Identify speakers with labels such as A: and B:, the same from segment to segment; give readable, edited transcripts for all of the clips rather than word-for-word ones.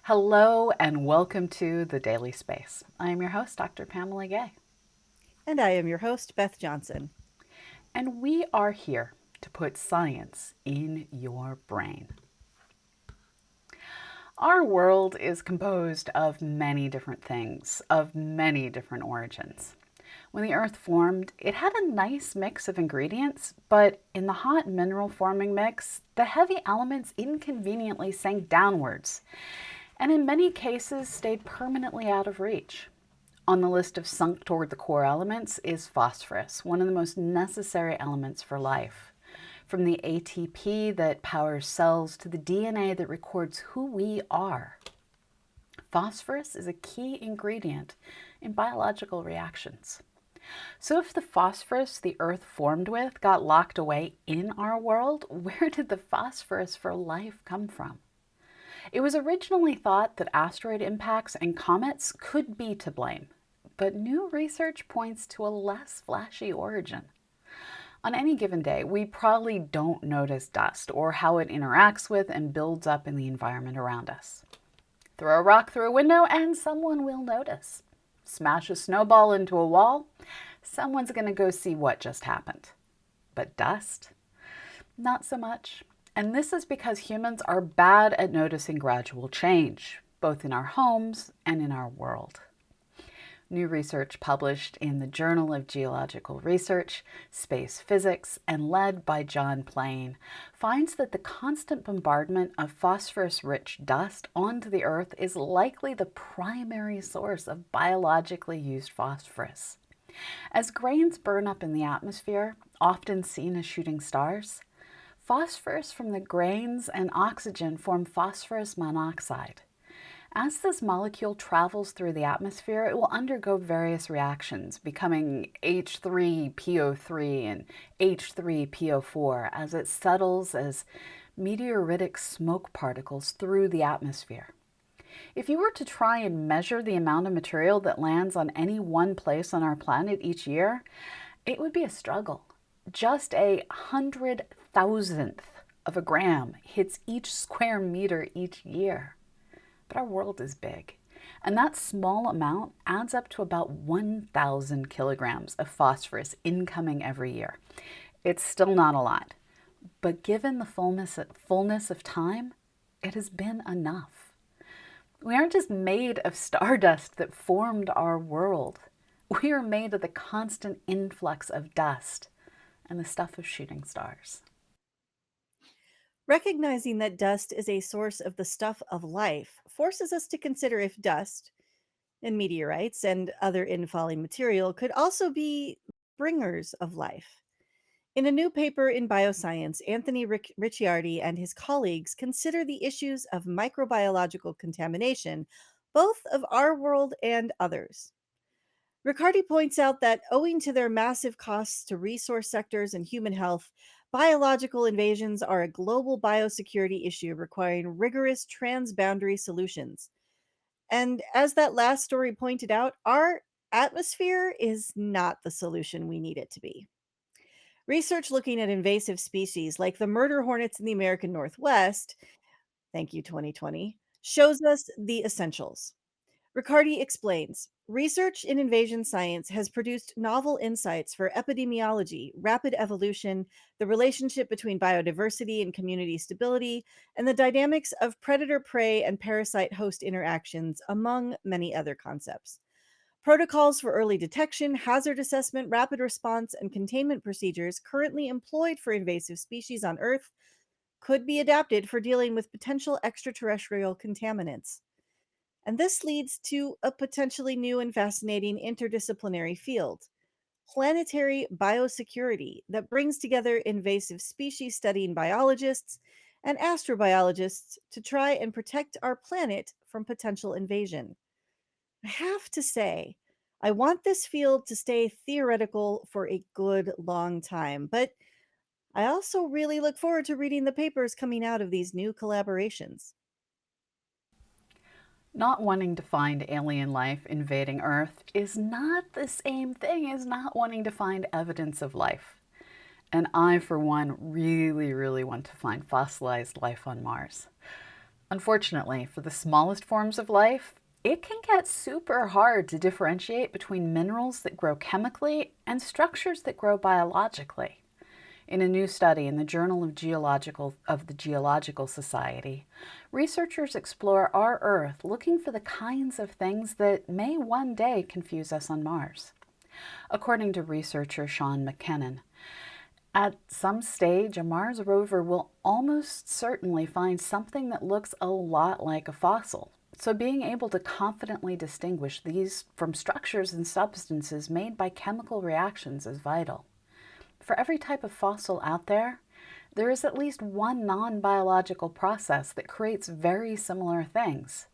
A: Hello and welcome to the Daily Space. I am your host, Dr. Pamela Gay,
B: And I am your host, Beth Johnson.
A: and we are here to put science in your brain. Our world is composed of many different things, of many different origins. When the Earth formed, it had a nice mix of ingredients, but in the hot mineral forming mix, the heavy elements inconveniently sank downwards, and in many cases stayed permanently out of reach. On the list of sunk toward the core elements is phosphorus, one of the most necessary elements for life. From the ATP that powers cells to the DNA that records who we are. Phosphorus is a key ingredient in biological reactions. So if the phosphorus the Earth formed with got locked away in our world, where did the phosphorus for life come from? It was originally thought that asteroid impacts and comets could be to blame, but new research points to a less flashy origin. On any given day, we probably don't notice dust or how it interacts with and builds up in the environment around us. Throw a rock through a window and someone will notice. Smash a snowball into a wall, someone's going to go see what just happened. But dust? Not so much. And this is because humans are bad at noticing gradual change, both in our homes and in our world. New research published in the Journal of Geological Research, Space Physics, and led by John Plain, finds that the constant bombardment of phosphorus-rich dust onto the Earth is likely the primary source of biologically used phosphorus. As grains burn up in the atmosphere, often seen as shooting stars, phosphorus from the grains and oxygen form phosphorus monoxide. As this molecule travels through the atmosphere, it will undergo various reactions, becoming H3PO3 and H3PO4 as it settles as meteoritic smoke particles through the atmosphere. If you were to try and measure the amount of material that lands on any one place on our planet each year, it would be a struggle. Just 100,000th of a gram hits each square meter each year. But our world is big, and that small amount adds up to about 1,000 kilograms of phosphorus incoming every year. It's still not a lot, but given the fullness of time, it has been enough. We aren't just made of stardust that formed our world. We are made of the constant influx of dust and the stuff of shooting stars.
B: Recognizing that dust is a source of the stuff of life forces us to consider if dust and meteorites and other infalling material could also be bringers of life. In a new paper in Bioscience, Anthony Ricciardi and his colleagues consider the issues of microbiological contamination, both of our world and others. Riccardi points out that owing to their massive costs to resource sectors and human health, biological invasions are a global biosecurity issue requiring rigorous transboundary solutions. And as that last story pointed out, our atmosphere is not the solution we need it to be. Research looking at invasive species like the murder hornets in the American Northwest, thank you 2020, shows us the essentials. Riccardi explains research in invasion science has produced novel insights for epidemiology, rapid evolution, the relationship between biodiversity and community stability, and the dynamics of predator prey and parasite host interactions, among many other concepts. Protocols for early detection, hazard assessment, rapid response, and containment procedures currently employed for invasive species on Earth could be adapted for dealing with potential extraterrestrial contaminants. And this leads to a potentially new and fascinating interdisciplinary field, planetary biosecurity, that brings together invasive species studying biologists and astrobiologists to try and protect our planet from potential invasion. I have to say, I want this field to stay theoretical for a good long time, but I also really look forward to reading the papers coming out of these new collaborations.
A: Not wanting to find alien life invading Earth is not the same thing as not wanting to find evidence of life. And I, for one, really want to find fossilized life on Mars. Unfortunately, for the smallest forms of life, it can get super hard to differentiate between minerals that grow chemically and structures that grow biologically. In a new study in the Journal of the Geological Society, researchers explore our Earth looking for the kinds of things that may one day confuse us on Mars. According to researcher Sean McKinnon, at some stage, a Mars rover will almost certainly find something that looks a lot like a fossil. So, being able to confidently distinguish these from structures and substances made by chemical reactions is vital. For every type of fossil out there, there is at least one non biological process that creates very similar things.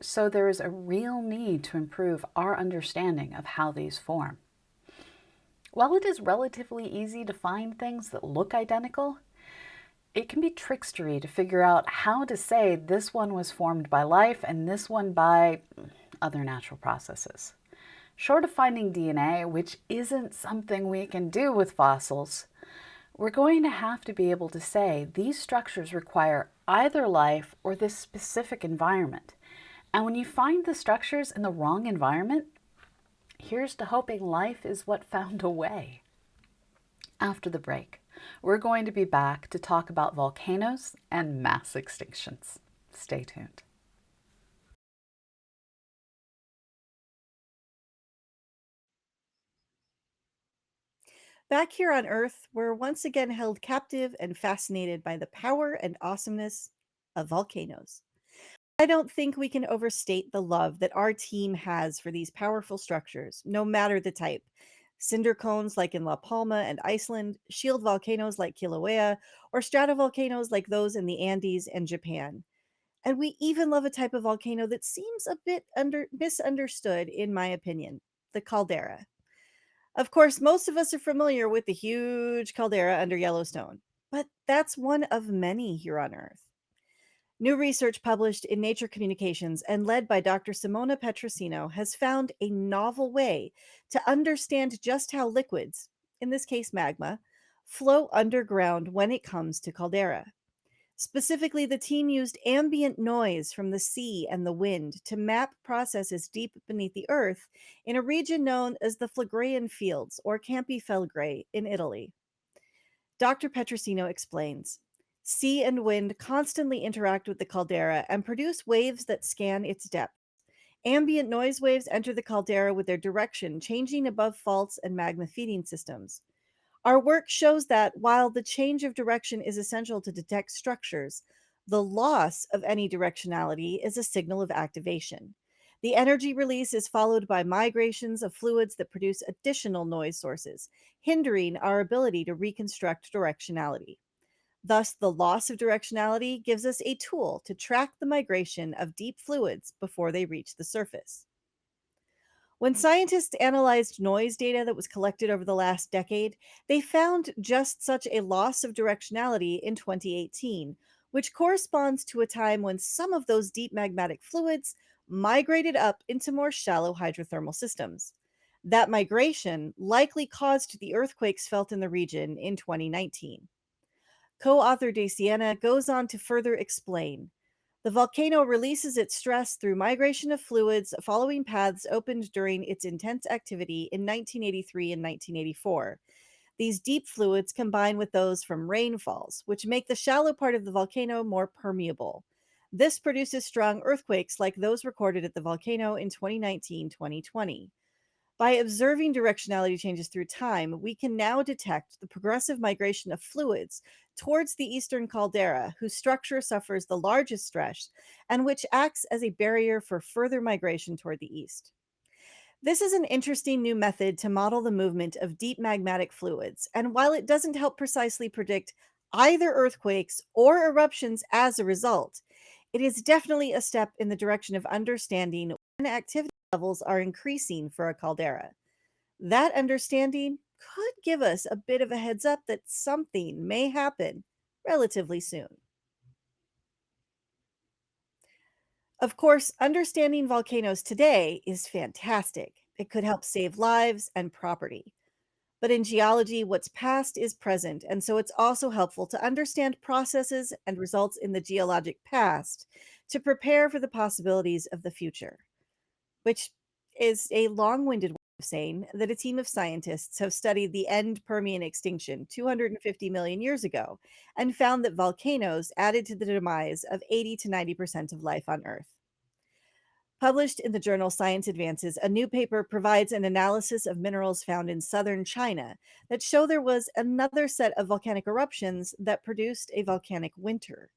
A: So, there is a real need to improve our understanding of how these form. While it is relatively easy to find things that look identical, it can be trickstery to figure out how to say this one was formed by life and this one by other natural processes. Short of finding DNA, which isn't something we can do with fossils, we're going to have to be able to say these structures require either life or this specific environment. And when you find the structures in the wrong environment, here's to hoping life is what found a way. After the break, we're going to be back to talk about volcanoes and mass extinctions. Stay tuned.
B: Back here on Earth, we're once again held captive and fascinated by the power and awesomeness of volcanoes. I don't think we can overstate the love that our team has for these powerful structures, no matter the type. Cinder cones like in La Palma and Iceland, shield volcanoes like Kilauea, or stratovolcanoes like those in the Andes and Japan. And we even love a type of volcano that seems a bit misunderstood, in my opinion, the caldera. Of course, most of us are familiar with the huge caldera under Yellowstone, but that's one of many here on Earth. New research published in Nature Communications and led by Dr. Simona Petrosino has found a novel way to understand just how liquids, in this case magma, flow underground when it comes to caldera. Specifically, the team used ambient noise from the sea and the wind to map processes deep beneath the earth in a region known as the Phlegraean Fields or Campi Flegrei in Italy. Dr. Petrosino explains sea and wind constantly interact with the caldera and produce waves that scan its depth. Ambient noise waves enter the caldera with their direction changing above faults and magma feeding systems. Our work shows that while the change of direction is essential to detect structures, the loss of any directionality is a signal of activation. The energy release is followed by migrations of fluids that produce additional noise sources, hindering our ability to reconstruct directionality. Thus, the loss of directionality gives us a tool to track the migration of deep fluids before they reach the surface. When scientists analyzed noise data that was collected over the last decade, they found just such a loss of directionality in 2018, which corresponds to a time when some of those deep magmatic fluids migrated up into more shallow hydrothermal systems. That migration likely caused the earthquakes felt in the region in 2019. Co author De Siena goes on to further explain the volcano releases its stress through migration of fluids following paths opened during its intense activity in 1983 and 1984. These deep fluids combine with those from rainfalls, which make the shallow part of the volcano more permeable. This produces strong earthquakes like those recorded at the volcano in 2019 2020. By observing directionality changes through time, we can now detect the progressive migration of fluids towards the eastern caldera, whose structure suffers the largest stress and which acts as a barrier for further migration toward the east. This is an interesting new method to model the movement of deep magmatic fluids, and while it doesn't help precisely predict either earthquakes or eruptions as a result, it is definitely a step in the direction of understanding when activity levels are increasing for a caldera. That understanding could give us a bit of a heads up that something may happen relatively soon. Of course, understanding volcanoes today is fantastic. It could help save lives and property. But in geology, what's past is present, and so it's also helpful to understand processes and results in the geologic past to prepare for the possibilities of the future, which is a long winded way of saying that a team of scientists have studied the EndPermian extinction 250 million years ago and found that volcanoes added to the demise of 80 to 90% of life on Earth. Published in the journal Science Advances, a new paper provides an analysis of minerals found in southern China that show there was another set of volcanic eruptions that produced a volcanic winter.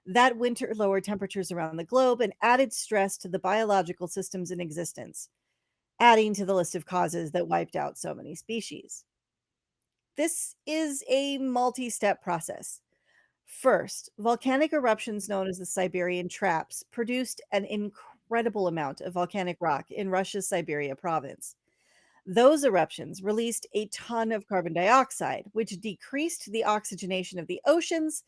B: That winter lowered temperatures around the globe and added stress to the biological systems in existence, adding to the list of causes that wiped out so many species. This is a multi step process. First, volcanic eruptions known as the Siberian Traps produced an incredible amount of volcanic rock in Russia's Siberia province. Those eruptions released a ton of carbon dioxide, which decreased the oxygenation of the oceans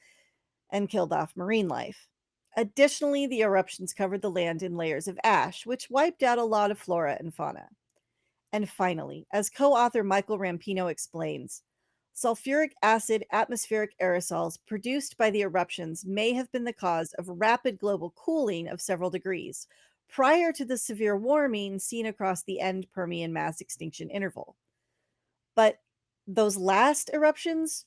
B: and killed off marine life. Additionally, the eruptions covered the land in layers of ash, which wiped out a lot of flora and fauna. And finally, as co author Michael Rampino explains, sulfuric acid atmospheric aerosols produced by the eruptions may have been the cause of rapid global cooling of several degrees prior to the severe warming seen across the end Permian mass extinction interval. But those last eruptions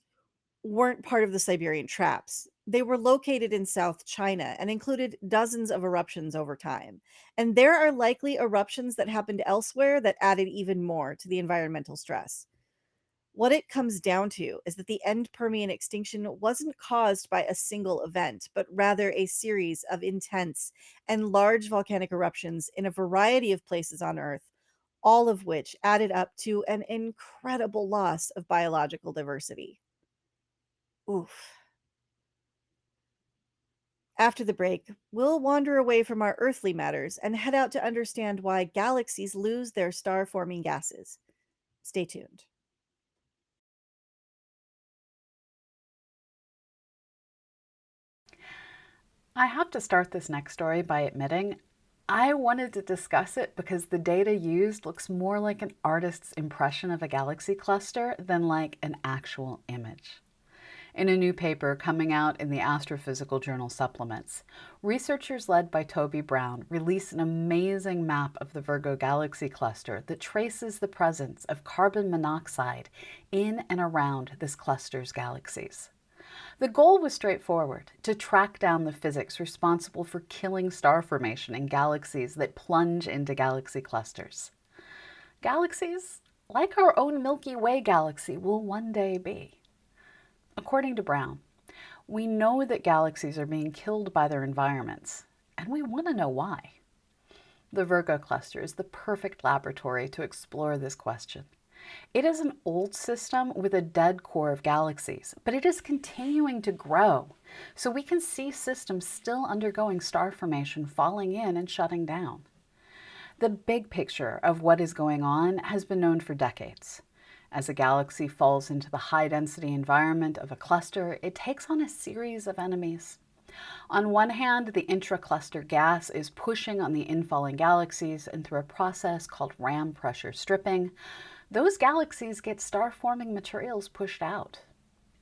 B: weren't part of the Siberian traps. They were located in South China and included dozens of eruptions over time. And there are likely eruptions that happened elsewhere that added even more to the environmental stress. What it comes down to is that the end Permian extinction wasn't caused by a single event, but rather a series of intense and large volcanic eruptions in a variety of places on Earth, all of which added up to an incredible loss of biological diversity. Oof. After the break, we'll wander away from our earthly matters and head out to understand why galaxies lose their star forming gases. Stay tuned.
A: I have to start this next story by admitting I wanted to discuss it because the data used looks more like an artist's impression of a galaxy cluster than like an actual image. In a new paper coming out in the Astrophysical Journal Supplements, researchers led by Toby Brown released an amazing map of the Virgo galaxy cluster that traces the presence of carbon monoxide in and around this cluster's galaxies. The goal was straightforward: to track down the physics responsible for killing star formation in galaxies that plunge into galaxy clusters. Galaxies, like our own Milky Way galaxy, will one day be. According to Brown, we know that galaxies are being killed by their environments, and we want to know why. The Virgo cluster is the perfect laboratory to explore this question. It is an old system with a dead core of galaxies, but it is continuing to grow, so we can see systems still undergoing star formation falling in and shutting down. The big picture of what is going on has been known for decades. As a galaxy falls into the high-density environment of a cluster, it takes on a series of enemies. On one hand, the intra-cluster gas is pushing on the infalling galaxies, and through a process called ram pressure stripping, those galaxies get star-forming materials pushed out.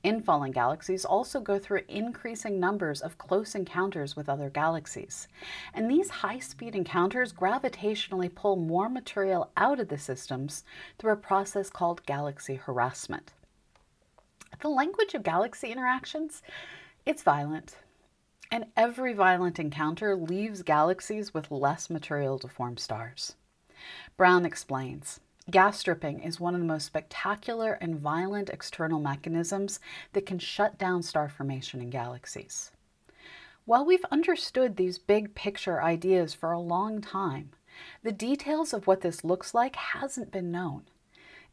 A: Infalling galaxies also go through increasing numbers of close encounters with other galaxies, and these high-speed encounters gravitationally pull more material out of the systems through a process called galaxy harassment. The language of galaxy interactions, it's violent, and every violent encounter leaves galaxies with less material to form stars. Brown explains, gas stripping is one of the most spectacular and violent external mechanisms that can shut down star formation in galaxies. While we've understood these big picture ideas for a long time, the details of what this looks like hasn't been known.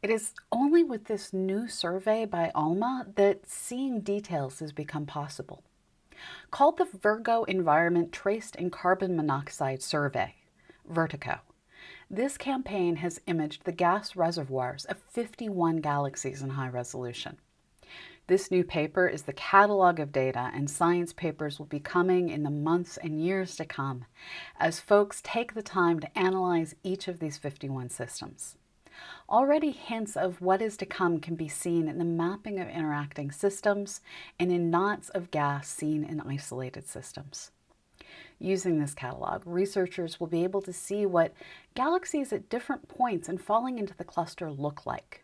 A: It is only with this new survey by ALMA that seeing details has become possible. Called the Virgo Environment Traced in Carbon Monoxide Survey, VERTICO. This campaign has imaged the gas reservoirs of 51 galaxies in high resolution. This new paper is the catalog of data, and science papers will be coming in the months and years to come as folks take the time to analyze each of these 51 systems. Already hints of what is to come can be seen in the mapping of interacting systems and in knots of gas seen in isolated systems. Using this catalog, researchers will be able to see what galaxies at different points and falling into the cluster look like.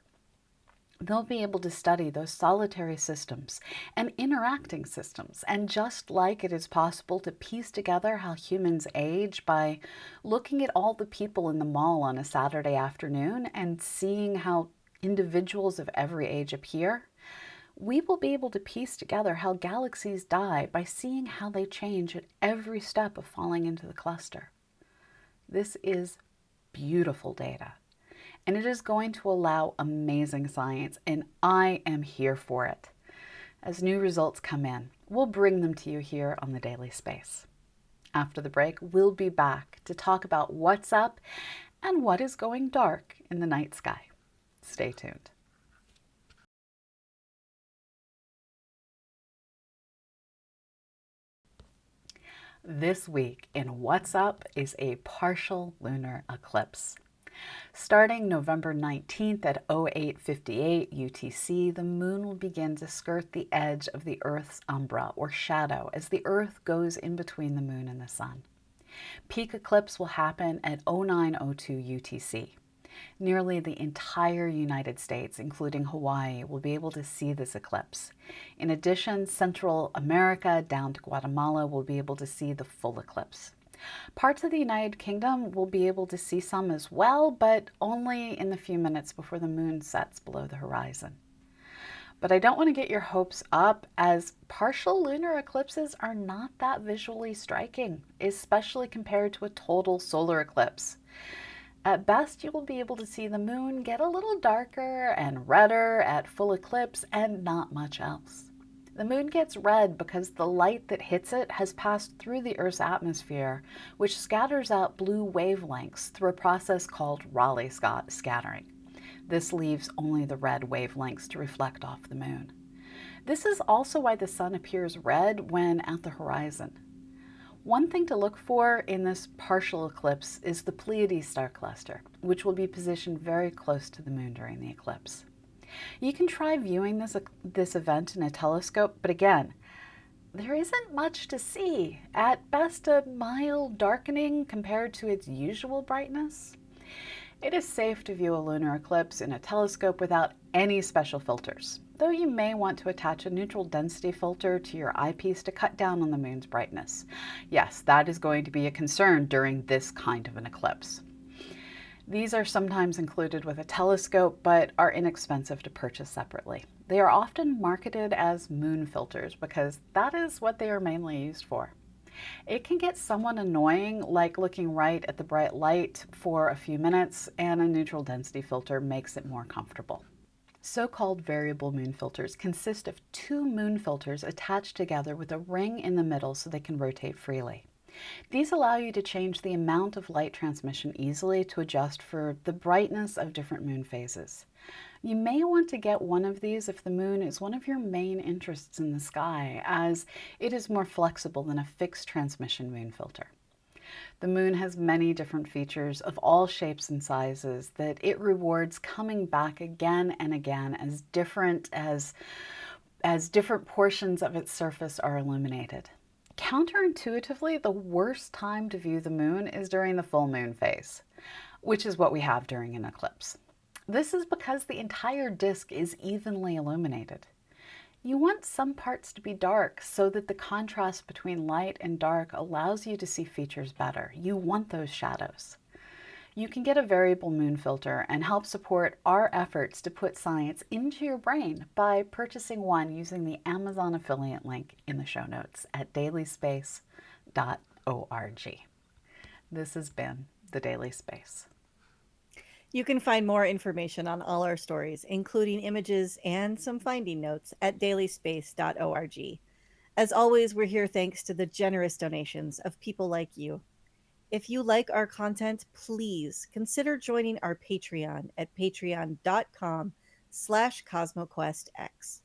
A: They'll be able to study those solitary systems and interacting systems. And just like it is possible to piece together how humans age by looking at all the people in the mall on a Saturday afternoon and seeing how individuals of every age appear, we will be able to piece together how galaxies die by seeing how they change at every step of falling into the cluster. This is beautiful data, and it is going to allow amazing science, and I am here for it. As new results come in, we'll bring them to you here on the Daily Space. After the break, we'll be back to talk about what's up and what is going dark in the night sky. Stay tuned. This week in What's Up is a partial lunar eclipse. Starting November 19th at 0858 UTC, the moon will begin to skirt the edge of the Earth's umbra, or shadow, as the Earth goes in between the moon and the sun. Peak eclipse will happen at 0902 UTC. Nearly the entire United States, including Hawaii, will be able to see this eclipse. In addition, Central America down to Guatemala will be able to see the full eclipse. Parts of the United Kingdom will be able to see some as well, but only in the few minutes before the moon sets below the horizon. But I don't want to get your hopes up, as partial lunar eclipses are not that visually striking, especially compared to a total solar eclipse. At best, you will be able to see the moon get a little darker and redder at full eclipse, and not much else. The moon gets red because the light that hits it has passed through the Earth's atmosphere, which scatters out blue wavelengths through a process called Rayleigh scattering. This leaves only the red wavelengths to reflect off the moon. This is also why the sun appears red when at the horizon. One thing to look for in this partial eclipse is the Pleiades star cluster, which will be positioned very close to the moon during the eclipse. You can try viewing this event in a telescope, but again, there isn't much to see. At best, a mild darkening compared to its usual brightness. It is safe to view a lunar eclipse in a telescope without any special filters, though you may want to attach a neutral density filter to your eyepiece to cut down on the moon's brightness. Yes, that is going to be a concern during this kind of an eclipse. These are sometimes included with a telescope, but are inexpensive to purchase separately. They are often marketed as moon filters because that is what they are mainly used for. It can get somewhat annoying, like looking right at the bright light for a few minutes, and a neutral density filter makes it more comfortable. So-called variable moon filters consist of two moon filters attached together with a ring in the middle so they can rotate freely. These allow you to change the amount of light transmission easily to adjust for the brightness of different moon phases. You may want to get one of these if the moon is one of your main interests in the sky, as it is more flexible than a fixed transmission moon filter. The moon has many different features of all shapes and sizes that it rewards coming back again and again as different portions of its surface are illuminated. Counterintuitively, the worst time to view the moon is during the full moon phase, which is what we have during an eclipse. This is because the entire disk is evenly illuminated. You want some parts to be dark so that the contrast between light and dark allows you to see features better. You want those shadows. You can get a variable moon filter and help support our efforts to put science into your brain by purchasing one using the Amazon affiliate link in the show notes at dailyspace.org. This has been The Daily Space.
B: You can find more information on all our stories, including images and some finding notes, at dailyspace.org. As always, we're here thanks to the generous donations of people like you. If you like our content, please consider joining our Patreon at patreon.com/CosmoQuestX.